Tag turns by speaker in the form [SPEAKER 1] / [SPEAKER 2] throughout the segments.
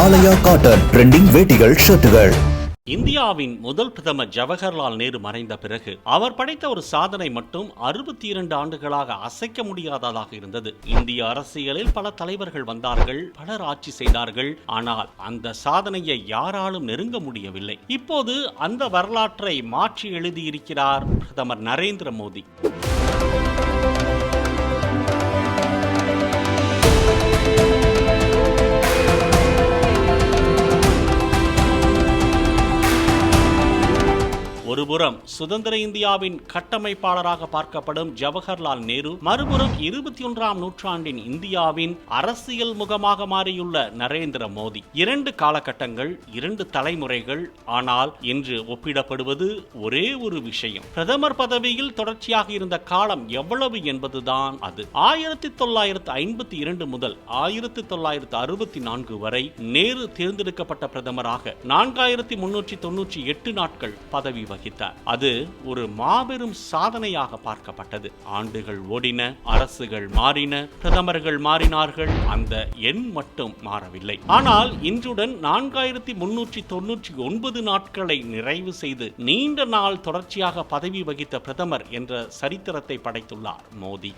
[SPEAKER 1] ஆலயா cotton trending வேட்டிகள் ஷர்ட்டுகள்.
[SPEAKER 2] இந்தியாவின் முதல் பிரதமர் ஜவஹர்லால் நேரு மறைந்த பிறகு அவர் படைத்த ஒரு சாதனை மட்டும் 62 ஆண்டுகளாக அசைக்க முடியாததாக இருந்தது. இந்திய அரசியலில் பல தலைவர்கள் வந்தார்கள், பலர் ஆட்சி செய்தார்கள். ஆனால் அந்த சாதனையை யாராலும் நெருங்க முடியவில்லை. இப்போது அந்த வரலாற்றை மாற்றி எழுதியிருக்கிறார் பிரதமர் நரேந்திர மோடி. ஒருபுறம் சுதந்திர இந்தியாவின் கட்டமைப்பாளராக பார்க்கப்படும் ஜவஹர்லால் நேரு, மறுபுறம் 21ஆம் நூற்றாண்டின் இந்தியாவின் அரசியல் முகமாக மாறியுள்ள நரேந்திர மோடி. 2 காலகட்டங்கள், 2 தலைமுறைகள். ஆனால் இன்று ஒப்பிடப்படுவது ஒரே ஒரு விஷயம். பிரதமர் பதவியில் தொடர்ச்சியாக இருந்த காலம் எவ்வளவு என்பதுதான் அது. 1952 முதல் 1964 வரை நேரு தேர்ந்தெடுக்கப்பட்ட பிரதமராக 4398 நாட்கள் பதவி வகித்தார். அது ஒரு மாபெரும் சாதனையாக பார்க்கப்பட்டது. ஆண்டுகள் ஓடின, அரசுகள் மாறின, பிரதமர்கள் மாறினார்கள், அந்த எண் மட்டும் மாறவில்லை. ஆனால் இன்றுடன் 4399 நாட்களை நிறைவு செய்து நீண்ட நாள் தொடர்ச்சியாக பதவி வகித்த பிரதமர் என்ற சரித்திரத்தை படைத்துள்ளார் மோடி.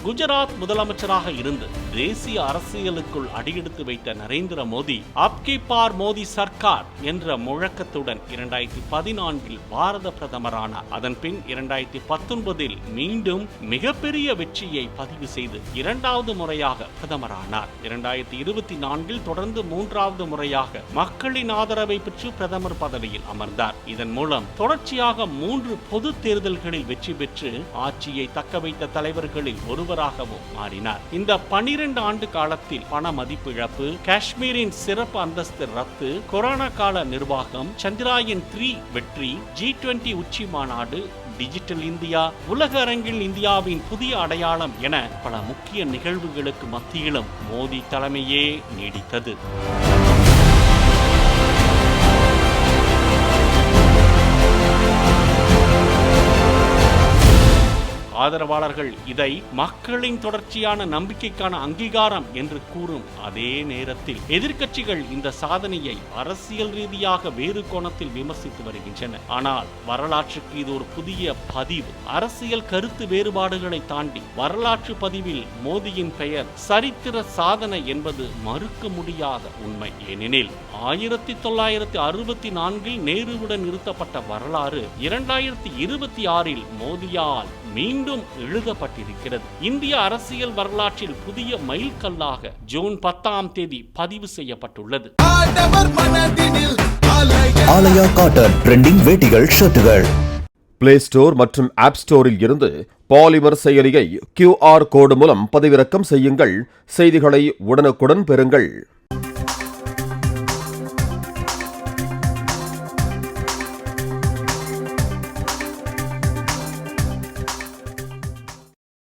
[SPEAKER 2] குஜராத் முதலமைச்சராக இருந்து தேசிய அரசியலுக்குள் அடியெடுத்து வைத்த நரேந்திர மோடி அப்கி பார் மோடி சர்க்கார் என்ற முழக்கத்துடன் 2014 பாரத பிரதமரானார். அதன் பின் 2019 மீண்டும் மிகப்பெரிய வெற்றியை பதிவு செய்து 2வது முறையாக பிரதமரானார். 2024 தொடர்ந்து 3வது முறையாக மக்களின் ஆதரவை பெற்று பிரதமர் பதவியில் அமர்ந்தார். இதன் மூலம் தொடர்ச்சியாக 3 பொது தேர்தல்களில் வெற்றி பெற்று ஆட்சியை தக்க வைத்த தலைவர்களில் ஒருவராகவும் மாறினார். இந்த 12 ஆண்டு காலத்தில் பண மதிப்பிழப்பு, காஷ்மீரின் சிறப்பு அந்தஸ்து ரத்து, கொரோனா கால நிர்வாகம், சந்திராயன் 3 வெற்றி, G20 உச்சி மாநாடு, டிஜிட்டல் இந்தியா, உலக அரங்கில் இந்தியாவின் புதிய அடையாளம் என பல முக்கிய நிகழ்வுகளுக்கு மத்தியிலும் மோடி தலைமையே நீடித்தது. ஆதரவாளர்கள் இதை மக்களின் தொடர்ச்சியான நம்பிக்கைக்கான அங்கீகாரம் என்று கூறும் அதே நேரத்தில் எதிர்க்கட்சிகள் இந்த சாதனையை அரசியல் ரீதியாக வேறு கோணத்தில் விமர்சித்து வருகின்றன. ஆனால் வரலாற்றுக்கு இது ஒரு புதிய பதிவு. அரசியல் கருத்து வேறுபாடுகளை தாண்டி வரலாற்று பதிவில் மோடியின் பெயர் சரித்திர சாதனை என்பது மறுக்க முடியாத உண்மை. ஏனெனில் 1964 நேருவுடன் நிறுத்தப்பட்ட வரலாறு 2026 மோடியால் மீண்டும் எழுதப்பட்டிருக்கிறது. இந்திய அரசியல் வரலாற்றில் புதிய மைல்கல்லாக ஜூன் 10ஆம் தேதி பதிவு செய்யப்பட்டுள்ளது.
[SPEAKER 1] ஆலயா காட்டன் ட்ரெண்டிங் வேட்டிகள் ஷர்ட்டுகள்.
[SPEAKER 3] பிளே ஸ்டோர் மற்றும் ஆப் ஸ்டோரில் இருந்து பாலிமர் செயலியை QR கோடு மூலம் பதிவிறக்கம் செய்யுங்கள். செய்திகளை உடனுக்குடன் பெறுங்கள்.